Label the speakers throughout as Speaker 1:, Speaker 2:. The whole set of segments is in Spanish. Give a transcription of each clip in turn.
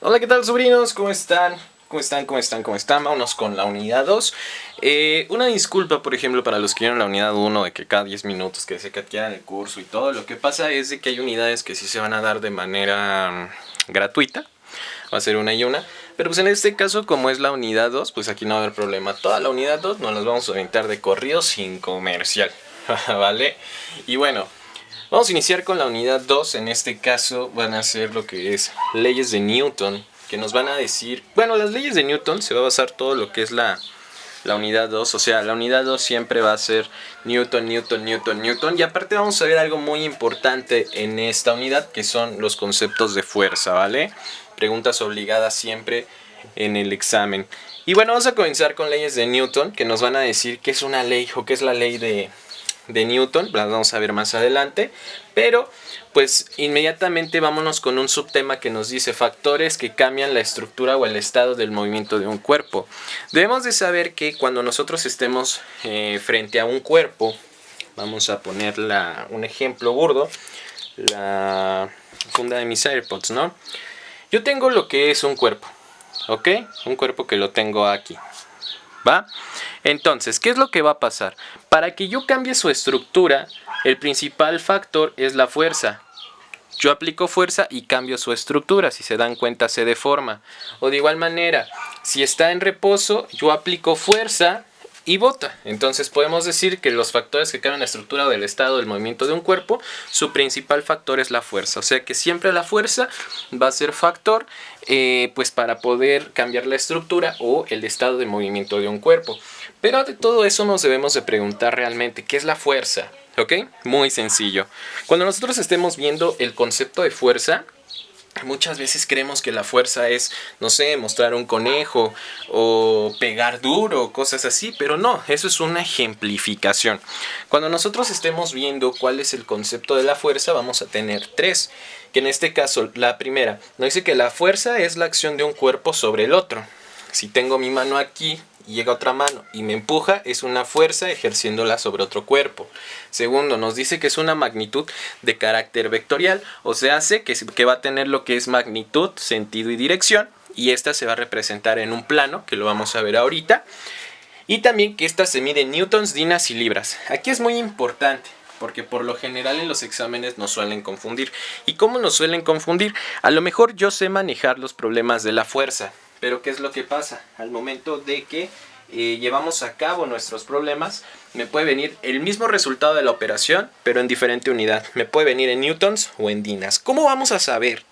Speaker 1: Hola, ¿qué tal, sobrinos? ¿Cómo están? ¿Cómo están? Vámonos con la unidad 2. Una disculpa, por ejemplo, para los que vieron la unidad 1 de que cada 10 minutos que se adquieran el curso y todo. Lo que pasa es de que hay unidades que sí se van a dar de manera gratuita. Va a ser una y una. Pero pues en este caso, como es la unidad 2, pues aquí no va a haber problema. Toda la unidad 2 nos las vamos a aventar de corrido sin comercial. ¿Vale? Y bueno, vamos a iniciar con la unidad 2. En este caso van a ser lo que es leyes de Newton, que nos van a decir, bueno, las leyes de Newton se va a basar todo lo que es la unidad 2, o sea, la unidad 2 siempre va a ser Newton, y aparte vamos a ver algo muy importante en esta unidad, que son los conceptos de fuerza, ¿vale? Preguntas obligadas siempre en el examen. Y bueno, vamos a comenzar con leyes de Newton, que nos van a decir qué es una ley o qué es la ley de Newton. Las vamos a ver más adelante, pero pues inmediatamente vámonos con un subtema que nos dice factores que cambian la estructura o el estado del movimiento de un cuerpo. Debemos de saber que cuando nosotros estemos frente a un cuerpo, vamos a poner un ejemplo burdo, la funda de mis AirPods, ¿no? Yo tengo lo que es un cuerpo, ¿ok? Un cuerpo que lo tengo aquí, ¿va? Entonces, ¿qué es lo que va a pasar? Para que yo cambie su estructura, el principal factor es la fuerza. Yo aplico fuerza y cambio su estructura. Si se dan cuenta, se deforma. O de igual manera, si está en reposo, yo aplico fuerza y bota. Entonces podemos decir que los factores que cambian la estructura del estado del movimiento de un cuerpo, su principal factor es la fuerza. O sea que siempre la fuerza va a ser factor pues para poder cambiar la estructura o el estado de movimiento de un cuerpo. Pero de todo eso nos debemos de preguntar realmente, ¿qué es la fuerza? ¿Ok? Muy sencillo. Cuando nosotros estemos viendo el concepto de fuerza, muchas veces creemos que la fuerza es, no sé, mostrar un conejo o pegar duro, cosas así, pero no, eso es una ejemplificación. Cuando nosotros estemos viendo cuál es el concepto de la fuerza, vamos a tener tres, que en este caso, la primera, nos dice que la fuerza es la acción de un cuerpo sobre el otro. Si tengo mi mano aquí y llega otra mano y me empuja, es una fuerza ejerciéndola sobre otro cuerpo. Segundo, nos dice que es una magnitud de carácter vectorial, o sea, hace que va a tener lo que es magnitud, sentido y dirección, y esta se va a representar en un plano, que lo vamos a ver ahorita, y también que esta se mide en newtons, dinas y libras. Aquí es muy importante, porque por lo general en los exámenes nos suelen confundir. ¿Y cómo nos suelen confundir? A lo mejor yo sé manejar los problemas de la fuerza, pero ¿qué es lo que pasa? Al momento de que llevamos a cabo nuestros problemas, me puede venir el mismo resultado de la operación, pero en diferente unidad. Me puede venir en newtons o en dinas. ¿Cómo vamos a saber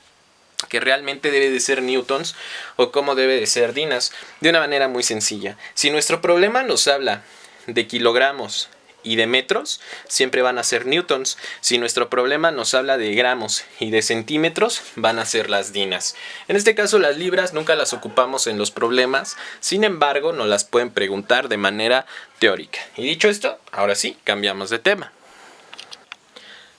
Speaker 1: que realmente debe de ser newtons o cómo debe de ser dinas? De una manera muy sencilla. Si nuestro problema nos habla de kilogramos y de metros, siempre van a ser newtons. Si nuestro problema nos habla de gramos y de centímetros, van a ser las dinas. En este caso, las libras nunca las ocupamos en los problemas, sin embargo, nos las pueden preguntar de manera teórica. Y dicho esto, ahora sí, cambiamos de tema.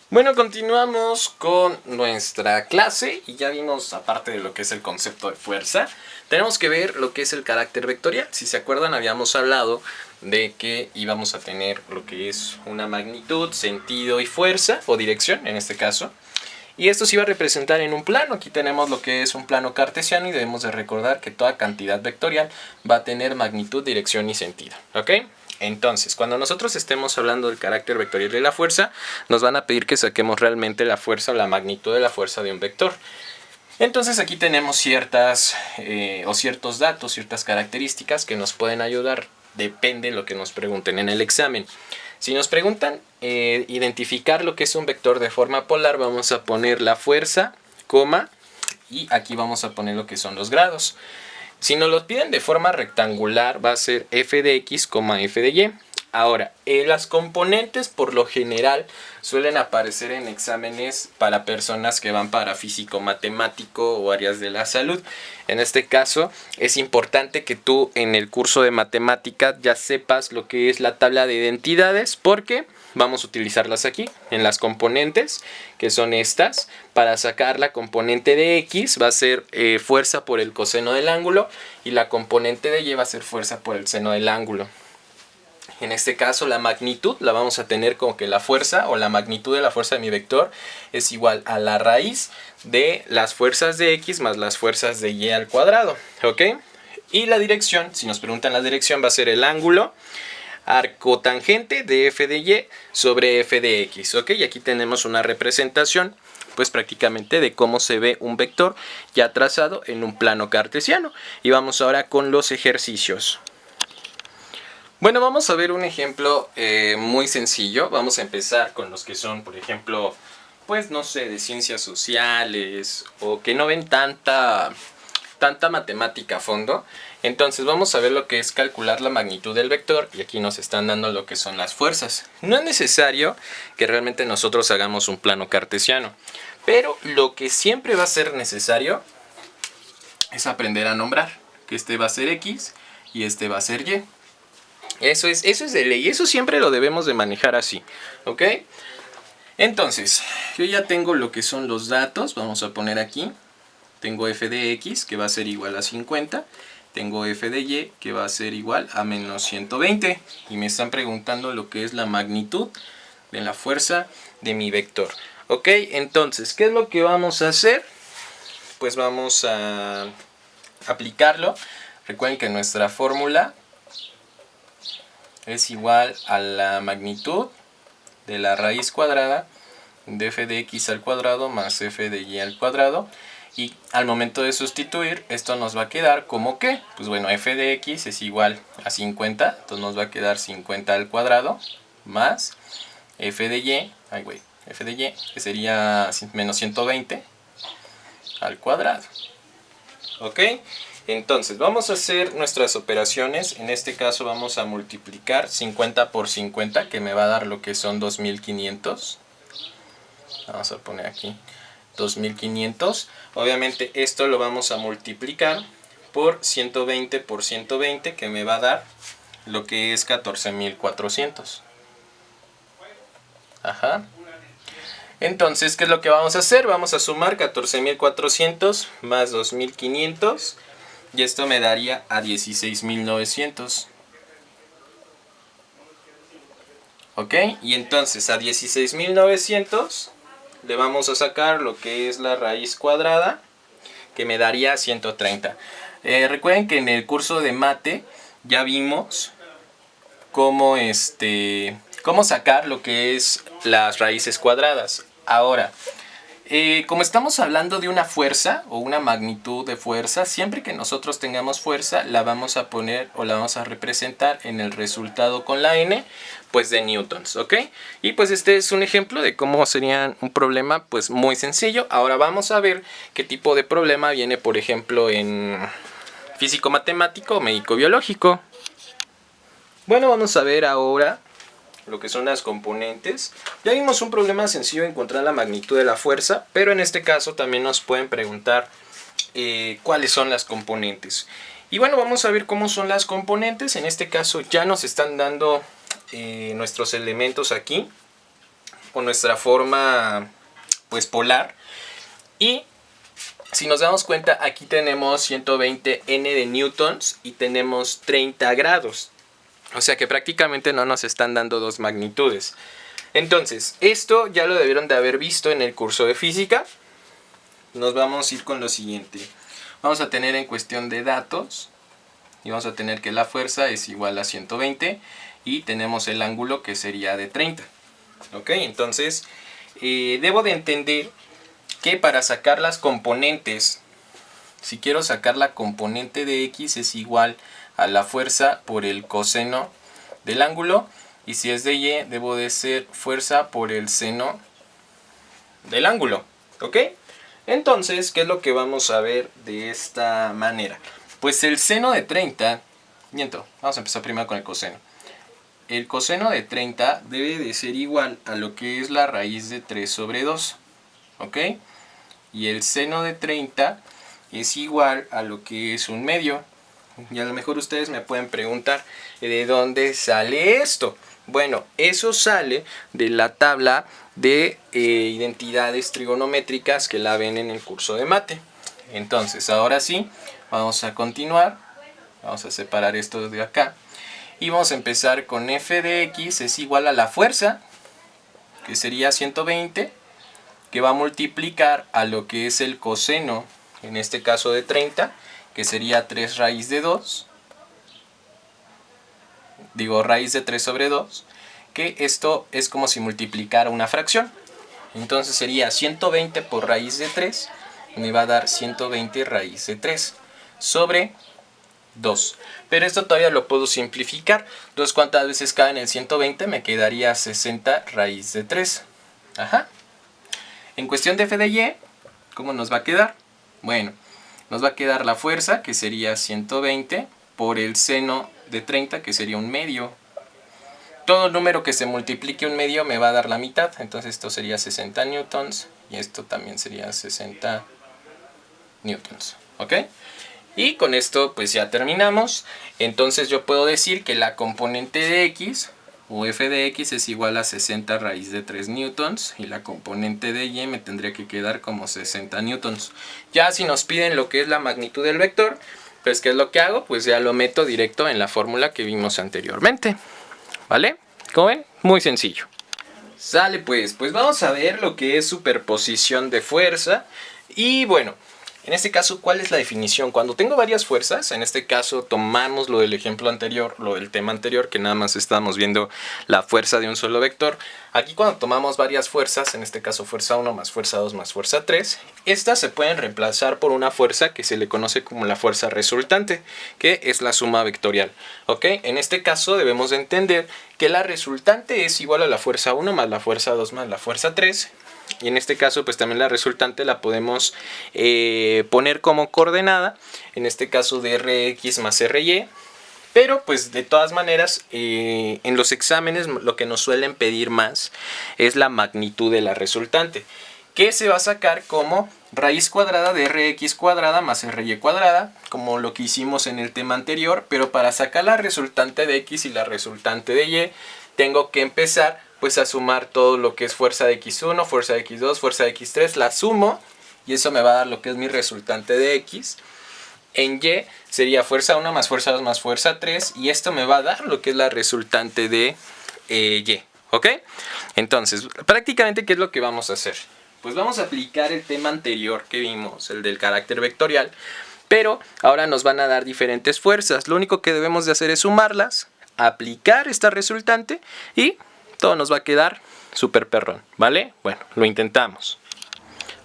Speaker 1: Bueno, continuamos con nuestra clase y ya vimos, aparte de lo que es el concepto de fuerza, tenemos que ver lo que es el carácter vectorial. Si se acuerdan, habíamos hablado de que íbamos a tener lo que es una magnitud, sentido y fuerza, o dirección en este caso. Y esto se iba a representar en un plano. Aquí tenemos lo que es un plano cartesiano y debemos de recordar que toda cantidad vectorial va a tener magnitud, dirección y sentido. ¿Ok? Entonces, cuando nosotros estemos hablando del carácter vectorial de la fuerza, nos van a pedir que saquemos realmente la fuerza o la magnitud de la fuerza de un vector. Entonces aquí tenemos ciertos datos, ciertas características que nos pueden ayudar. Depende de lo que nos pregunten en el examen. Si nos preguntan identificar lo que es un vector de forma polar, vamos a poner la fuerza, coma, y aquí vamos a poner lo que son los grados. Si nos lo piden de forma rectangular, va a ser f de x, f de y. Ahora, las componentes por lo general suelen aparecer en exámenes para personas que van para físico matemático o áreas de la salud. En este caso, es importante que tú en el curso de matemática ya sepas lo que es la tabla de identidades, porque vamos a utilizarlas aquí en las componentes, que son estas. Para sacar la componente de x va a ser fuerza por el coseno del ángulo y la componente de y va a ser fuerza por el seno del ángulo. En este caso la magnitud la vamos a tener como que la fuerza o la magnitud de la fuerza de mi vector es igual a la raíz de las fuerzas de X más las fuerzas de Y al cuadrado, ¿ok? Y la dirección, si nos preguntan la dirección, va a ser el ángulo arcotangente de f de Y sobre f de X, ¿ok? Y aquí tenemos una representación pues prácticamente de cómo se ve un vector ya trazado en un plano cartesiano. Y vamos ahora con los ejercicios. Bueno, vamos a ver un ejemplo muy sencillo. Vamos a empezar con los que son, por ejemplo, pues no sé, de ciencias sociales o que no ven tanta matemática a fondo. Entonces vamos a ver lo que es calcular la magnitud del vector y aquí nos están dando lo que son las fuerzas. No es necesario que realmente nosotros hagamos un plano cartesiano, pero lo que siempre va a ser necesario es aprender a nombrar, que este va a ser X y este va a ser Y. Eso es de ley, eso siempre lo debemos de manejar así, ¿ok? Entonces, yo ya tengo lo que son los datos, vamos a poner aquí. Tengo f de X que va a ser igual a 50, tengo f de Y que va a ser igual a menos 120. Y me están preguntando lo que es la magnitud de la fuerza de mi vector. ¿Ok? Entonces, ¿qué es lo que vamos a hacer? Pues vamos a aplicarlo. Recuerden que nuestra fórmula es igual a la magnitud de la raíz cuadrada de f de X al cuadrado más f de Y al cuadrado. Y al momento de sustituir, esto nos va a quedar como que, pues bueno, f de X es igual a 50, entonces nos va a quedar 50 al cuadrado más f de Y, f de Y, que sería menos 120 al cuadrado. ¿Ok? Entonces vamos a hacer nuestras operaciones. En este caso vamos a multiplicar 50 por 50, que me va a dar lo que son 2500. Vamos a poner aquí 2500. Obviamente esto lo vamos a multiplicar por 120 por 120, que me va a dar lo que es 14400. Ajá. Entonces, ¿qué es lo que vamos a hacer? Vamos a sumar 14400 más 2500 y esto me daría a 16900. ¿Ok? Y entonces a 16900 le vamos a sacar lo que es la raíz cuadrada, que me daría 130. Recuerden que en el curso de mate ya vimos cómo sacar lo que es las raíces cuadradas. Ahora, como estamos hablando de una fuerza o una magnitud de fuerza, siempre que nosotros tengamos fuerza la vamos a poner o la vamos a representar en el resultado con la n, pues de newtons, ¿ok? Y pues este es un ejemplo de cómo sería un problema pues muy sencillo. Ahora vamos a ver qué tipo de problema viene, por ejemplo, en físico-matemático o médico-biológico. Bueno, vamos a ver ahora lo que son las componentes. Ya vimos un problema sencillo, encontrar la magnitud de la fuerza, pero en este caso también nos pueden preguntar cuáles son las componentes. Y bueno, vamos a ver cómo son las componentes. En este caso ya nos están dando nuestros elementos aquí, con nuestra forma pues polar. Y si nos damos cuenta, aquí tenemos 120 n de newtons y tenemos 30 grados. O sea que prácticamente no nos están dando dos magnitudes. Entonces, esto ya lo debieron de haber visto en el curso de física. Nos vamos a ir con lo siguiente. Vamos a tener en cuestión de datos. Y vamos a tener que la fuerza es igual a 120. Y tenemos el ángulo que sería de 30. ¿Ok? Entonces, debo de entender que para sacar las componentes, si quiero sacar la componente de X es igual a la fuerza por el coseno del ángulo, y si es de Y debo de ser fuerza por el seno del ángulo. ¿Ok? Entonces, ¿qué es lo que vamos a ver de esta manera? Pues el seno de 30, vamos a empezar primero con el coseno. El coseno de 30 debe de ser igual a lo que es la raíz de 3 sobre 2. ¿Ok? Y el seno de 30 es igual a lo que es un medio. Y a lo mejor ustedes me pueden preguntar, ¿de dónde sale esto? Bueno, eso sale de la tabla de identidades trigonométricas que la ven en el curso de mate. Entonces, ahora sí, vamos a continuar. Vamos a separar esto de acá. Y vamos a empezar con f de x es igual a la fuerza, que sería 120, que va a multiplicar a lo que es el coseno, en este caso de 30, que sería 3 raíz de 2. Digo, raíz de 3 sobre 2, que esto es como si multiplicara una fracción. Entonces sería 120 por raíz de 3, me va a dar 120 raíz de 3 sobre 2. Pero esto todavía lo puedo simplificar. Entonces, ¿cuántas veces cabe en el 120? Me quedaría 60 raíz de 3. Ajá. En cuestión de f de y, ¿cómo nos va a quedar? Bueno, nos va a quedar la fuerza, que sería 120, por el seno de 30, que sería un medio. Todo número que se multiplique un medio me va a dar la mitad. Entonces esto sería 60 newtons y esto también sería 60 newtons. ¿Ok? Y con esto pues ya terminamos. Entonces yo puedo decir que la componente de x, o f de x, es igual a 60 raíz de 3 newtons. Y la componente de y me tendría que quedar como 60 newtons. Ya si nos piden lo que es la magnitud del vector, pues ¿qué es lo que hago? Pues ya lo meto directo en la fórmula que vimos anteriormente. ¿Vale? ¿Cómo ven? Muy sencillo. Sale pues vamos a ver lo que es superposición de fuerza. Y bueno, en este caso, ¿cuál es la definición? Cuando tengo varias fuerzas, en este caso tomamos lo del ejemplo anterior, lo del tema anterior, que nada más estábamos viendo la fuerza de un solo vector. Aquí cuando tomamos varias fuerzas, en este caso fuerza 1 más fuerza 2 más fuerza 3, estas se pueden reemplazar por una fuerza que se le conoce como la fuerza resultante, que es la suma vectorial. ¿Ok? En este caso debemos de entender que la resultante es igual a la fuerza 1 más la fuerza 2 más la fuerza 3. Y en este caso pues también la resultante la podemos poner como coordenada, en este caso de Rx más Ry. Pero pues de todas maneras en los exámenes lo que nos suelen pedir más es la magnitud de la resultante, que se va a sacar como raíz cuadrada de Rx cuadrada más Ry cuadrada, como lo que hicimos en el tema anterior. Pero para sacar la resultante de x y la resultante de y, tengo que empezar pues a sumar todo lo que es fuerza de x1, fuerza de x2, fuerza de x3, la sumo y eso me va a dar lo que es mi resultante de x. En y sería fuerza 1 más fuerza 2 más fuerza 3 y esto me va a dar lo que es la resultante de y. ¿Ok? Entonces, prácticamente, ¿qué es lo que vamos a hacer? Pues vamos a aplicar el tema anterior que vimos, el del carácter vectorial, pero ahora nos van a dar diferentes fuerzas. Lo único que debemos de hacer es sumarlas, aplicar esta resultante y todo nos va a quedar súper perrón, ¿vale? Bueno, lo intentamos.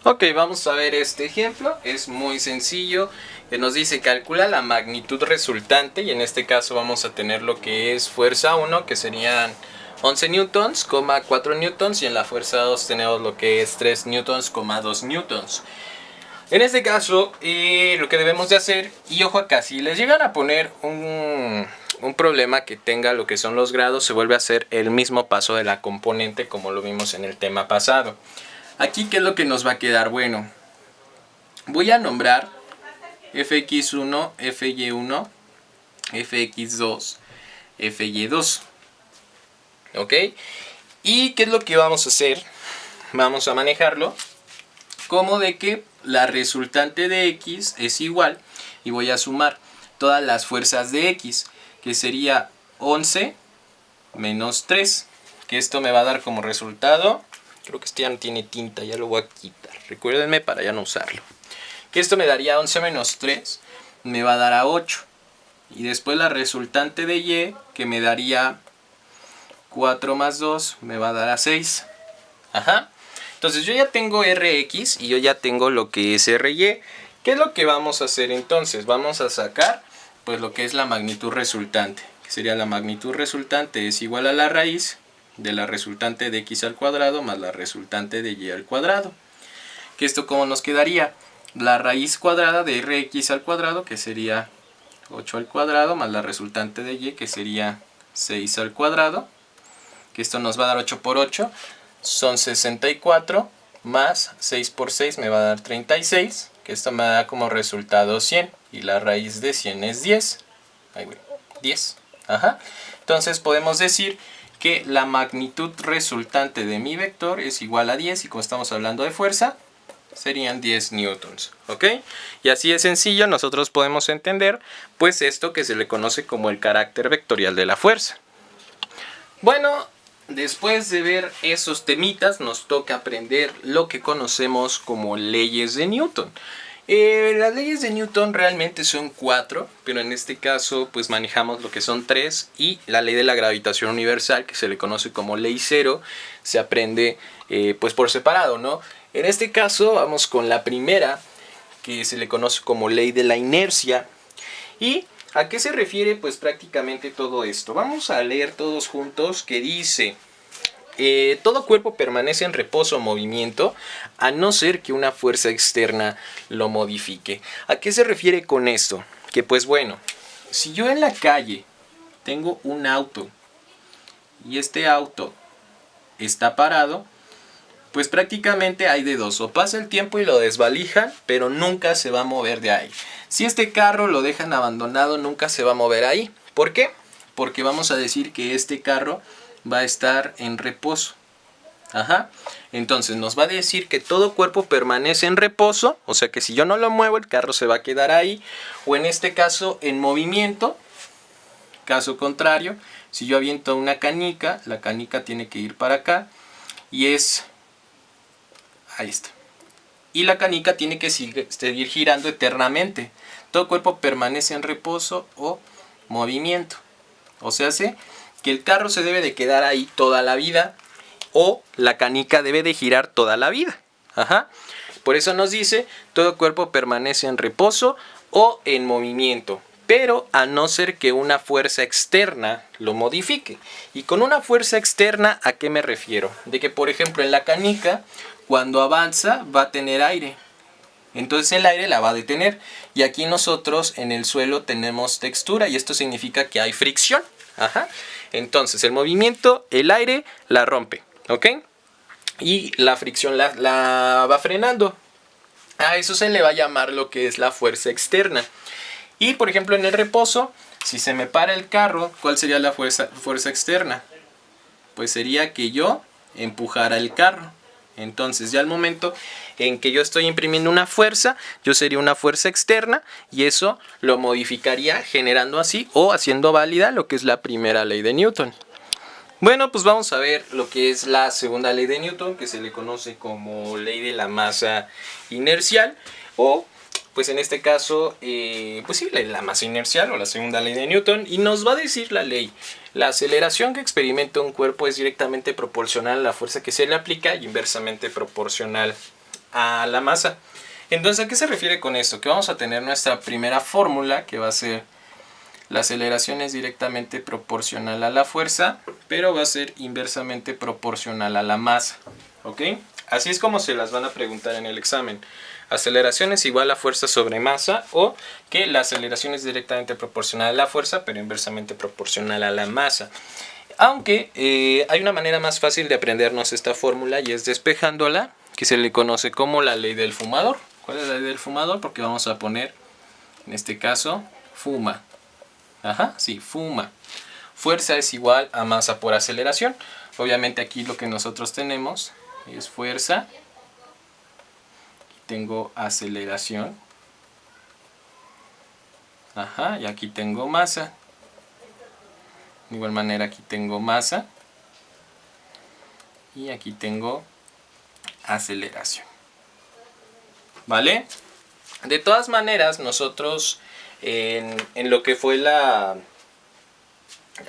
Speaker 1: Ok, vamos a ver este ejemplo. Es muy sencillo. Nos dice calcula la magnitud resultante y en este caso vamos a tener lo que es fuerza 1, que serían 11 newtons, 4 newtons, y en la fuerza 2 tenemos lo que es 3 newtons, 2 newtons. En este caso, lo que debemos de hacer, y ojo acá, si les llegan a poner un problema que tenga lo que son los grados, se vuelve a hacer el mismo paso de la componente como lo vimos en el tema pasado. Aquí, ¿qué es lo que nos va a quedar? Bueno, voy a nombrar fx1, fy1, fx2, fy2. ¿Ok? ¿Y qué es lo que vamos a hacer? Vamos a manejarlo como de que la resultante de x es igual, y voy a sumar todas las fuerzas de x, que sería 11 menos 3, que esto me va a dar como resultado, creo que este ya no tiene tinta, ya lo voy a quitar, recuérdenme para ya no usarlo, que esto me daría 11 menos 3, me va a dar a 8, y después la resultante de y, que me daría 4 más 2, me va a dar a 6. Ajá. Entonces yo ya tengo Rx y yo ya tengo lo que es Ry. ¿Qué es lo que vamos a hacer entonces? Vamos a sacar pues lo que es la magnitud resultante, que sería la magnitud resultante es igual a la raíz de la resultante de x al cuadrado más la resultante de y al cuadrado. ¿Que esto cómo nos quedaría? La raíz cuadrada de Rx al cuadrado, que sería 8 al cuadrado, más la resultante de y, que sería 6 al cuadrado. Que esto nos va a dar 8 por 8, son 64, más 6 por 6 me va a dar 36, que esto me da como resultado 100, y la raíz de 100 es 10. Ahí voy, 10. Ajá. Entonces podemos decir que la magnitud resultante de mi vector es igual a 10, y como estamos hablando de fuerza, serían 10 newtons, ¿ok? Y así de sencillo nosotros podemos entender pues esto que se le conoce como el carácter vectorial de la fuerza. Bueno, después de ver esos temitas nos toca aprender lo que conocemos como leyes de Newton. Las leyes de Newton realmente son 4, pero en este caso pues manejamos lo que son 3 y la ley de la gravitación universal, que se le conoce como ley 0, se aprende pues por separado, ¿no? En este caso vamos con la primera, que se le conoce como ley de la inercia. ¿Y a qué se refiere pues prácticamente todo esto? Vamos a leer todos juntos, que dice: todo cuerpo permanece en reposo o movimiento a no ser que una fuerza externa lo modifique. ¿A qué se refiere con esto? Que pues bueno, si yo en la calle tengo un auto y este auto está parado, pues prácticamente hay de dos: o pasa el tiempo y lo desvalijan, pero nunca se va a mover de ahí. Si este carro lo dejan abandonado, nunca se va a mover ahí. ¿Por qué? Porque vamos a decir que este carro va a estar en reposo. Ajá. Entonces nos va a decir que todo cuerpo permanece en reposo, o sea que si yo no lo muevo, el carro se va a quedar ahí, o en este caso en movimiento. Caso contrario, si yo aviento una canica, la canica tiene que ir para acá y es... ahí está. Y la canica tiene que seguir girando eternamente. Todo cuerpo permanece en reposo o movimiento. O sea, que el carro se debe de quedar ahí toda la vida, o la canica debe de girar toda la vida. Ajá. Por eso nos dice: todo cuerpo permanece en reposo o en movimiento, pero a no ser que una fuerza externa lo modifique. Y con una fuerza externa, ¿a qué me refiero? De que, por ejemplo, en la canica, cuando avanza, va a tener aire. Entonces el aire la va a detener. Y aquí nosotros en el suelo tenemos textura, y esto significa que hay fricción. Ajá. Entonces el movimiento, el aire la rompe, ¿ok? Y la fricción la va frenando. A eso se le va a llamar lo que es la fuerza externa. Y por ejemplo en el reposo, si se me para el carro, ¿cuál sería la fuerza externa? Pues sería que yo empujara el carro. Entonces ya al momento en que yo estoy imprimiendo una fuerza, yo sería una fuerza externa, y eso lo modificaría generando así o haciendo válida lo que es la primera ley de Newton. Bueno, pues vamos a ver lo que es la segunda ley de Newton, que se le conoce como ley de la masa inercial, o pues en este caso, pues sí, la masa inercial o la segunda ley de Newton. Y nos va a decir la ley: la aceleración que experimenta un cuerpo es directamente proporcional a la fuerza que se le aplica y inversamente proporcional a la masa. Entonces, ¿a qué se refiere con esto? Que vamos a tener nuestra primera fórmula, que va a ser: la aceleración es directamente proporcional a la fuerza, pero va a ser inversamente proporcional a la masa. ¿Ok? Así es como se las van a preguntar en el examen. Aceleración es igual a fuerza sobre masa, o que la aceleración es directamente proporcional a la fuerza, pero inversamente proporcional a la masa. Aunque hay una manera más fácil de aprendernos esta fórmula, y es despejándola, que se le conoce como la ley del fumador. ¿Cuál es la ley del fumador? Porque vamos a poner, en este caso, fuma. Ajá, sí, fuma. Fuerza es igual a masa por aceleración. Obviamente aquí lo que nosotros tenemos es fuerza. Tengo aceleración. Ajá, y aquí tengo masa. De igual manera aquí tengo masa. Y aquí tengo aceleración. ¿Vale? De todas maneras, nosotros en lo que fue la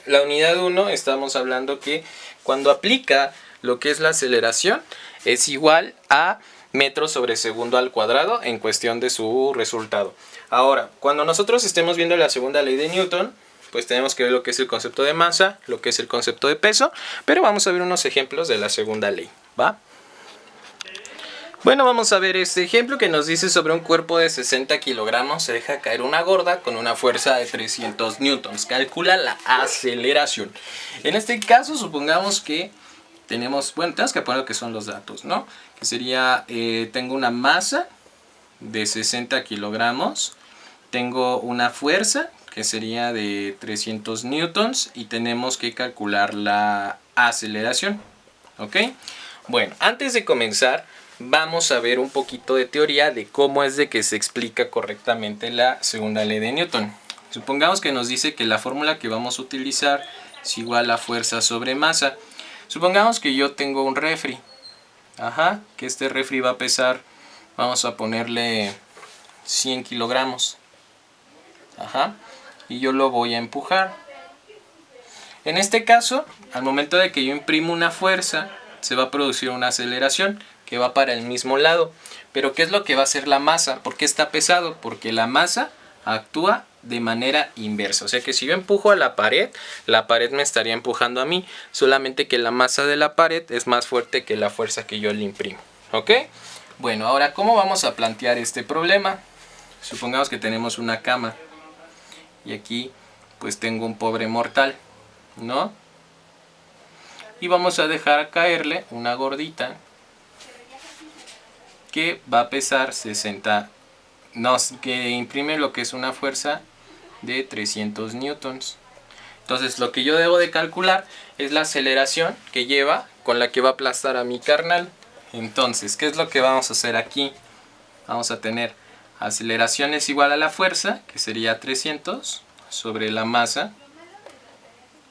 Speaker 1: unidad 1 estamos hablando que cuando aplica lo que es la aceleración es igual a metros sobre segundo al cuadrado en cuestión de su resultado. Ahora, cuando nosotros estemos viendo la segunda ley de Newton, pues tenemos que ver lo que es el concepto de masa, lo que es el concepto de peso, pero vamos a ver unos ejemplos de la segunda ley, ¿va? Bueno, vamos a ver este ejemplo que nos dice: sobre un cuerpo de 60 kilogramos se deja caer una gorda con una fuerza de 300 newtons. Calcula la aceleración. En este caso, supongamos que tenemos que poner lo que son los datos, ¿no? Que sería, tengo una masa de 60 kilogramos, tengo una fuerza que sería de 300 newtons y tenemos que calcular la aceleración, ¿ok? Bueno, antes de comenzar, vamos a ver un poquito de teoría de cómo es de que se explica correctamente la segunda ley de Newton. Supongamos que nos dice que la fórmula que vamos a utilizar es igual a fuerza sobre masa. Supongamos que yo tengo un refri, que este refri va a pesar, vamos a ponerle 100 kilogramos, y yo lo voy a empujar. En este caso, al momento de que yo imprimo una fuerza, se va a producir una aceleración que va para el mismo lado. Pero ¿qué es lo que va a hacer la masa? ¿Por qué está pesado? Porque la masa actúa de manera inversa. O sea que si yo empujo a la pared me estaría empujando a mí. Solamente que la masa de la pared es más fuerte que la fuerza que yo le imprimo. ¿Ok? Bueno, ahora, ¿cómo vamos a plantear este problema? Supongamos que tenemos una cama. Y aquí, pues tengo un pobre mortal, ¿no? Y vamos a dejar caerle una gordita que va a pesar 60, que imprime lo que es una fuerza de 300 newtons. Entonces lo que yo debo de calcular es la aceleración que lleva con la que va a aplastar a mi carnal. Entonces, ¿qué es lo que vamos a hacer aquí? Vamos a tener aceleración es igual a la fuerza, que sería 300, sobre la masa,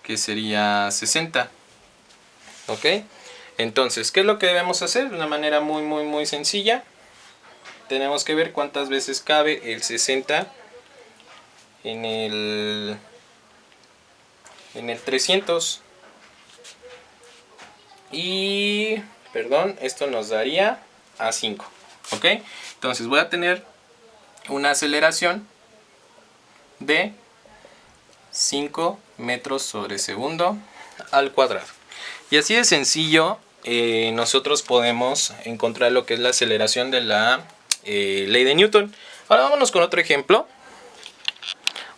Speaker 1: que sería 60. ¿Ok? Entonces, ¿qué es lo que debemos hacer? De una manera muy sencilla. Tenemos que ver cuántas veces cabe el 60 en el 300. Y, perdón, esto nos daría a 5. ¿Ok? Entonces voy a tener una aceleración de 5 metros sobre segundo al cuadrado. Y así de sencillo nosotros podemos encontrar lo que es la aceleración de la ley de Newton. Ahora vámonos con otro ejemplo.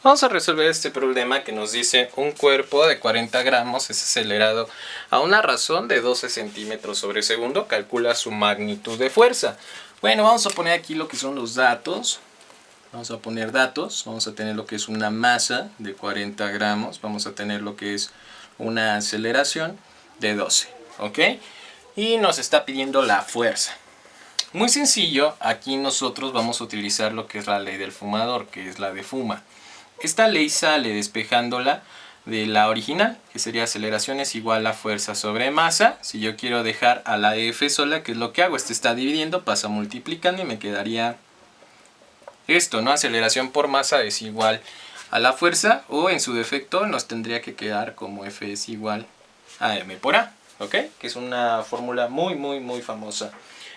Speaker 1: Vamos a resolver este problema que nos dice un cuerpo de 40 gramos es acelerado a una razón de 12 centímetros sobre segundo. Calcula su magnitud de fuerza. Bueno, vamos a poner aquí lo que son los datos. Vamos a poner datos. Vamos a tener lo que es una masa de 40 gramos. Vamos a tener lo que es una aceleración de 12. ¿Ok? Y nos está pidiendo la fuerza. Muy sencillo. Aquí nosotros vamos a utilizar lo que es la ley del fumador, que es la de Fuma. Esta ley sale despejándola de la original, que sería aceleración es igual a fuerza sobre masa. Si yo quiero dejar a la F sola, ¿qué es lo que hago? Este está dividiendo, pasa multiplicando y me quedaría esto, ¿no? Aceleración por masa es igual a la fuerza, o en su defecto nos tendría que quedar como F es igual a M por A, ¿ok? Que es una fórmula muy famosa.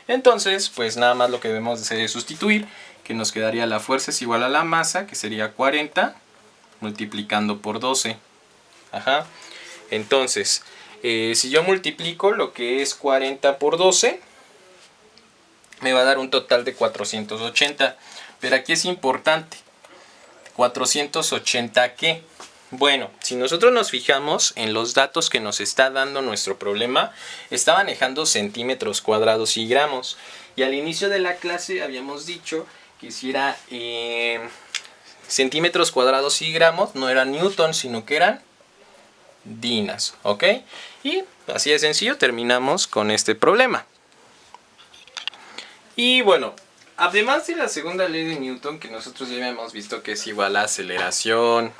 Speaker 1: Entonces, pues nada más lo que debemos hacer es sustituir, que nos quedaría la fuerza es igual a la masa, que sería 40, multiplicando por 12. Entonces, si yo multiplico lo que es 40 por 12, me va a dar un total de 480. Pero aquí es importante, ¿480 qué? Bueno, si nosotros nos fijamos en los datos que nos está dando nuestro problema, está manejando centímetros cuadrados y gramos. Y al inicio de la clase habíamos dicho que si era centímetros cuadrados y gramos, no eran newton, sino que eran dinas, ¿ok? Y así de sencillo terminamos con este problema. Y bueno, además de la segunda ley de Newton, que nosotros ya habíamos visto que es igual a aceleración,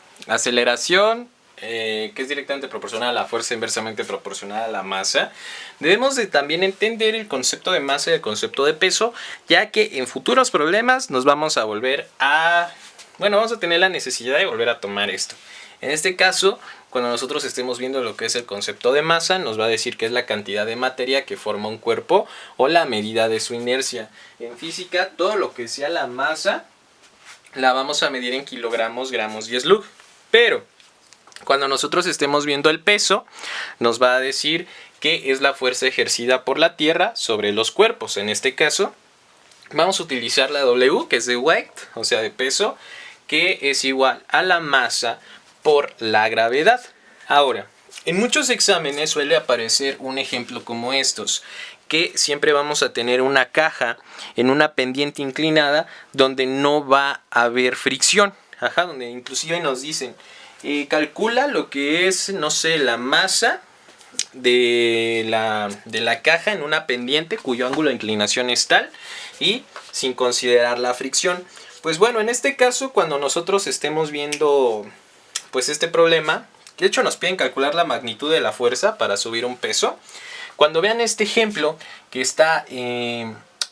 Speaker 1: que es directamente proporcional a la fuerza inversamente proporcional a la masa, debemos de también entender el concepto de masa y el concepto de peso, ya que en futuros problemas nos vamos a volver a... Bueno, vamos a tener la necesidad de volver a tomar esto. En este caso, cuando nosotros estemos viendo lo que es el concepto de masa, nos va a decir que es la cantidad de materia que forma un cuerpo o la medida de su inercia. En física, todo lo que sea la masa la vamos a medir en kilogramos, gramos y slug. Pero cuando nosotros estemos viendo el peso, nos va a decir que es la fuerza ejercida por la Tierra sobre los cuerpos. En este caso, vamos a utilizar la W, que es de weight, o sea, de peso, que es igual a la masa por la gravedad. Ahora, en muchos exámenes suele aparecer un ejemplo como estos, que siempre vamos a tener una caja en una pendiente inclinada donde no va a haber fricción. Donde inclusive nos dicen, calcula lo que es, no sé, la masa de la caja en una pendiente cuyo ángulo de inclinación es tal y sin considerar la fricción. Pues bueno, en este caso, cuando nosotros estemos viendo pues este problema, de hecho nos piden calcular la magnitud de la fuerza para subir un peso. Cuando vean este ejemplo que está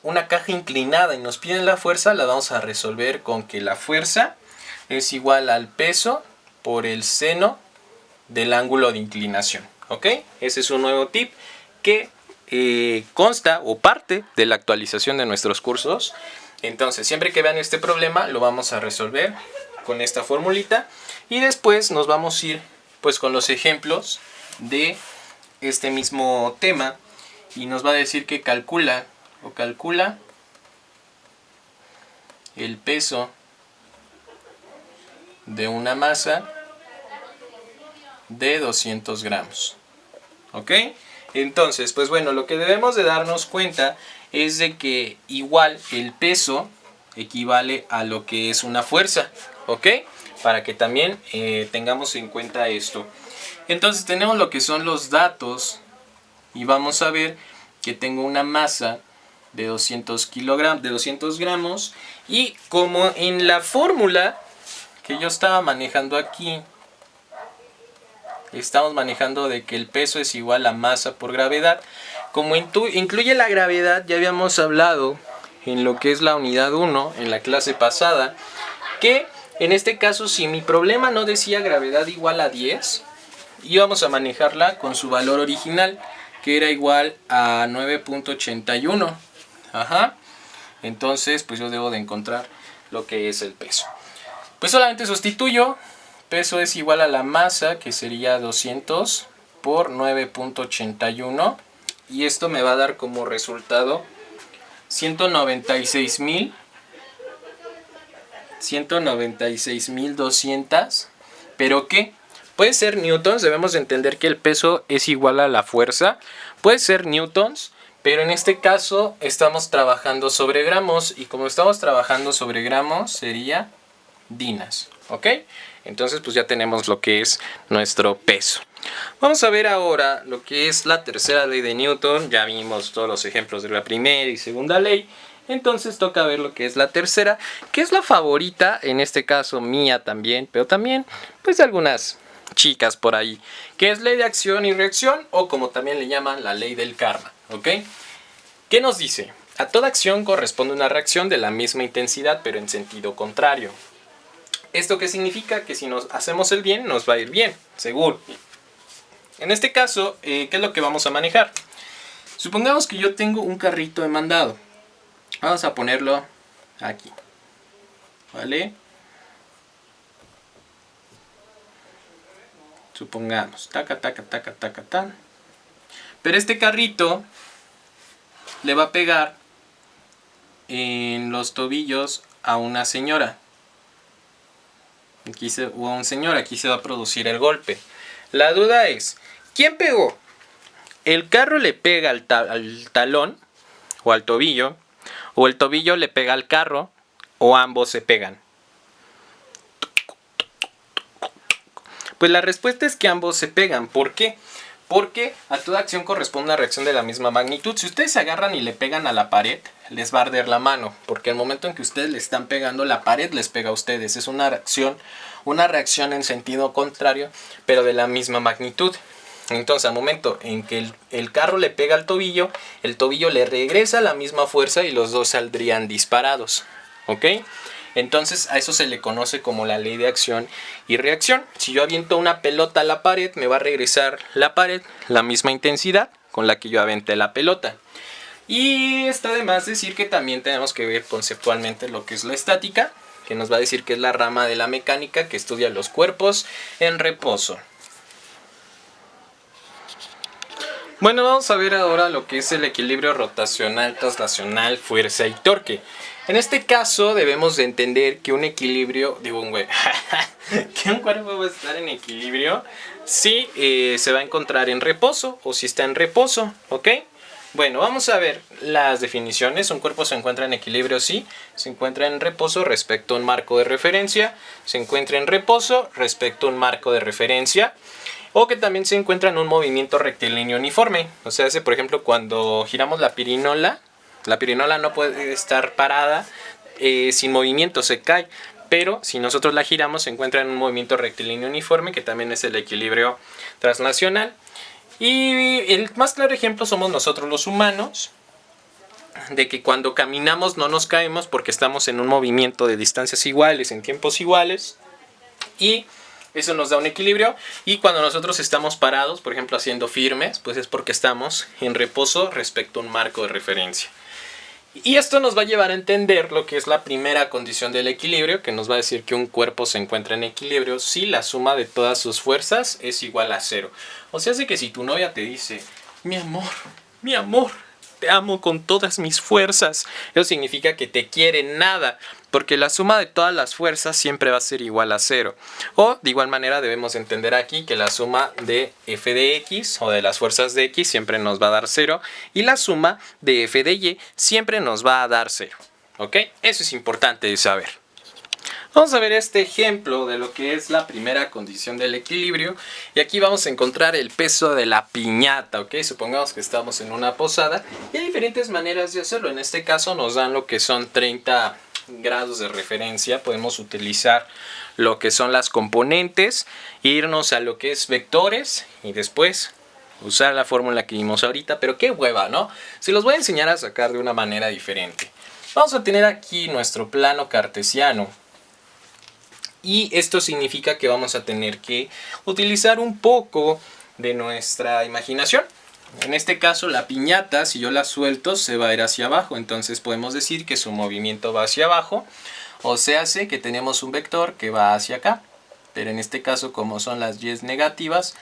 Speaker 1: una caja inclinada y nos piden la fuerza, la vamos a resolver con que la fuerza es igual al peso por el seno del ángulo de inclinación. ¿Ok? Ese es un nuevo tip que consta o parte de la actualización de nuestros cursos. Entonces, siempre que vean este problema, lo vamos a resolver con esta formulita. Y después nos vamos a ir pues con los ejemplos de este mismo tema. Y nos va a decir que calcula el peso de una masa de 200 gramos. ¿Ok? Entonces, pues bueno, lo que debemos de darnos cuenta es de que igual el peso equivale a lo que es una fuerza. ¿Ok? Para que también tengamos en cuenta esto. Entonces tenemos lo que son los datos y vamos a ver que tengo una masa de 200 gramos y como en la fórmula que yo estaba manejando aquí, estamos manejando de que el peso es igual a masa por gravedad. Como incluye la gravedad, ya habíamos hablado en lo que es la unidad 1 en la clase pasada, que en este caso si mi problema no decía gravedad igual a 10, íbamos a manejarla con su valor original, que era igual a 9.81. Ajá. Entonces pues yo debo de encontrar lo que es el peso. Pues solamente sustituyo. Peso es igual a la masa, que sería 200 por 9.81. Y esto me va a dar como resultado 196.200. ¿Pero qué? Puede ser newtons, debemos de entender que el peso es igual a la fuerza. Puede ser newtons, pero en este caso estamos trabajando sobre gramos. Y como estamos trabajando sobre gramos, sería dinas. ¿Ok? Entonces pues ya tenemos lo que es nuestro peso. Vamos a ver ahora lo que es la tercera ley de Newton. Ya vimos todos los ejemplos de la primera y segunda ley. Entonces toca ver lo que es la tercera, que es la favorita, en este caso mía también, pero también pues de algunas chicas por ahí, que es ley de acción y reacción, o como también le llaman la ley del karma. ¿Ok? ¿Qué nos dice? A toda acción corresponde una reacción de la misma intensidad pero en sentido contrario. ¿Esto qué significa? Que si nos hacemos el bien, nos va a ir bien, seguro. En este caso, ¿qué es lo que vamos a manejar? Supongamos que yo tengo un carrito de mandado. Vamos a ponerlo aquí. ¿Vale? Supongamos, taca, taca, taca, taca, tan. Pero este carrito le va a pegar en los tobillos a una señora. O a un señor, aquí se va a producir el golpe. La duda es, ¿quién pegó? ¿El carro le pega al talón o al tobillo? ¿O el tobillo le pega al carro? ¿O ambos se pegan? Pues la respuesta es que ambos se pegan. ¿Por qué? Porque a toda acción corresponde una reacción de la misma magnitud. Si ustedes se agarran y le pegan a la pared, les va a arder la mano. Porque el momento en que ustedes le están pegando, la pared les pega a ustedes. Es una reacción en sentido contrario, pero de la misma magnitud. Entonces al momento en que el carro le pega al tobillo, el tobillo le regresa la misma fuerza y los dos saldrían disparados. ¿Ok? Entonces a eso se le conoce como la ley de acción y reacción. Si yo aviento una pelota a la pared, me va a regresar la pared la misma intensidad con la que yo aventé la pelota. Y está de más decir que también tenemos que ver conceptualmente lo que es la estática, que nos va a decir que es la rama de la mecánica que estudia los cuerpos en reposo. Bueno, vamos a ver ahora lo que es el equilibrio rotacional, traslacional, fuerza y torque. En este caso debemos de entender que un equilibrio, que un cuerpo va a estar en equilibrio si se va a encontrar en reposo o si está en reposo, ¿ok? Bueno, vamos a ver las definiciones. Un cuerpo se encuentra en equilibrio si se encuentra en reposo respecto a un marco de referencia, se encuentra en reposo respecto a un marco de referencia. o que también se encuentra en un movimiento rectilíneo uniforme. O sea, por ejemplo, cuando giramos la pirinola no puede estar parada sin movimiento, se cae. Pero si nosotros la giramos se encuentra en un movimiento rectilíneo uniforme, que también es el equilibrio translacional. Y el más claro ejemplo somos nosotros los humanos, de que cuando caminamos no nos caemos porque estamos en un movimiento de distancias iguales, en tiempos iguales, y eso nos da un equilibrio. Y cuando nosotros estamos parados, por ejemplo haciendo firmes, pues es porque estamos en reposo respecto a un marco de referencia. Y esto nos va a llevar a entender lo que es la primera condición del equilibrio, que nos va a decir que un cuerpo se encuentra en equilibrio si la suma de todas sus fuerzas es igual a 0. O sea, que si tu novia te dice, mi amor, te amo con todas mis fuerzas, eso significa que te quiere nada, porque la suma de todas las fuerzas siempre va a ser igual a 0. O de igual manera debemos entender aquí que la suma de f de x o de las fuerzas de x siempre nos va a dar 0 y la suma de f de y siempre nos va a dar 0. ¿Ok? Eso es importante de saber. Vamos a ver este ejemplo de lo que es la primera condición del equilibrio. Y aquí vamos a encontrar el peso de la piñata, ¿ok? Supongamos que estamos en una posada y hay diferentes maneras de hacerlo. En este caso nos dan lo que son 30 grados de referencia. Podemos utilizar lo que son las componentes, irnos a lo que es vectores y después usar la fórmula que vimos ahorita. Pero qué hueva, ¿no? Se los voy a enseñar a sacar de una manera diferente. Vamos a tener aquí nuestro plano cartesiano. Y esto significa que vamos a tener que utilizar un poco de nuestra imaginación. En este caso la piñata, si yo la suelto, se va a ir hacia abajo. Entonces podemos decir que su movimiento va hacia abajo. O sea, que tenemos un vector que va hacia acá. Pero en este caso, como son las y negativas,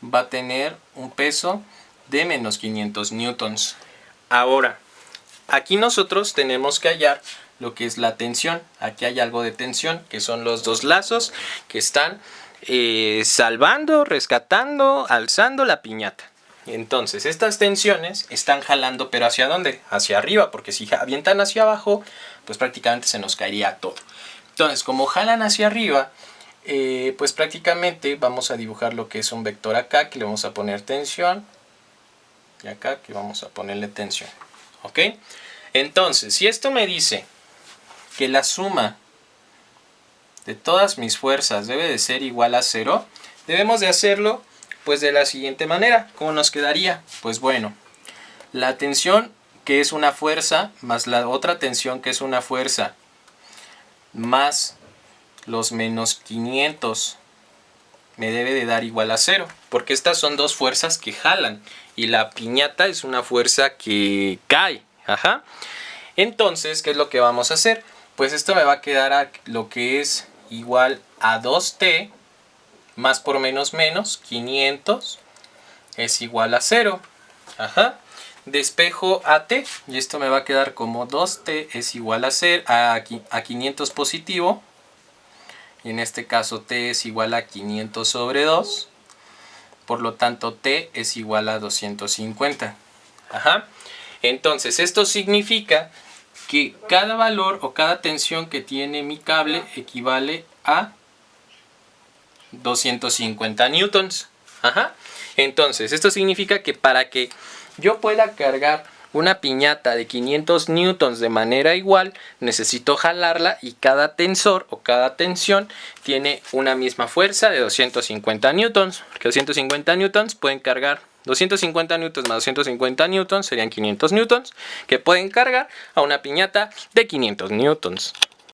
Speaker 1: va a tener un peso de menos 500 newtons. Ahora, aquí nosotros tenemos que hallar lo que es la tensión. Aquí hay algo de tensión, que son los dos lazos que están salvando, rescatando, alzando la piñata. Entonces estas tensiones están jalando, pero ¿hacia dónde? Hacia arriba, porque si avientan hacia abajo, pues prácticamente se nos caería todo. Entonces, como jalan hacia arriba, pues prácticamente vamos a dibujar lo que es un vector acá, que le vamos a poner tensión, y acá que vamos a ponerle tensión. ¿Ok? Entonces, si esto me dice que la suma de todas mis fuerzas debe de ser igual a 0, debemos de hacerlo pues de la siguiente manera. ¿Cómo nos quedaría? Pues bueno, la tensión que es una fuerza más la otra tensión que es una fuerza más los menos 500 me debe de dar igual a 0, porque estas son dos fuerzas que jalan y la piñata es una fuerza que cae. Ajá. Entonces, ¿qué es lo que vamos a hacer? Pues esto me va a quedar a lo que es igual a 2t más por menos 500 es igual a 0. Ajá. Despejo a t y esto me va a quedar como 2t es igual a 0, a 500 positivo. Y en este caso t es igual a 500 sobre 2. Por lo tanto t es igual a 250. Ajá. Entonces esto significa que cada valor o cada tensión que tiene mi cable equivale a 250 newtons. Ajá. Entonces esto significa que para que yo pueda cargar una piñata de 500 newtons de manera igual, necesito jalarla y cada tensor o cada tensión tiene una misma fuerza de 250 newtons. Porque 250 newtons pueden cargar 250 newtons más 250 newtons serían 500 newtons que pueden cargar a una piñata de 500 newtons.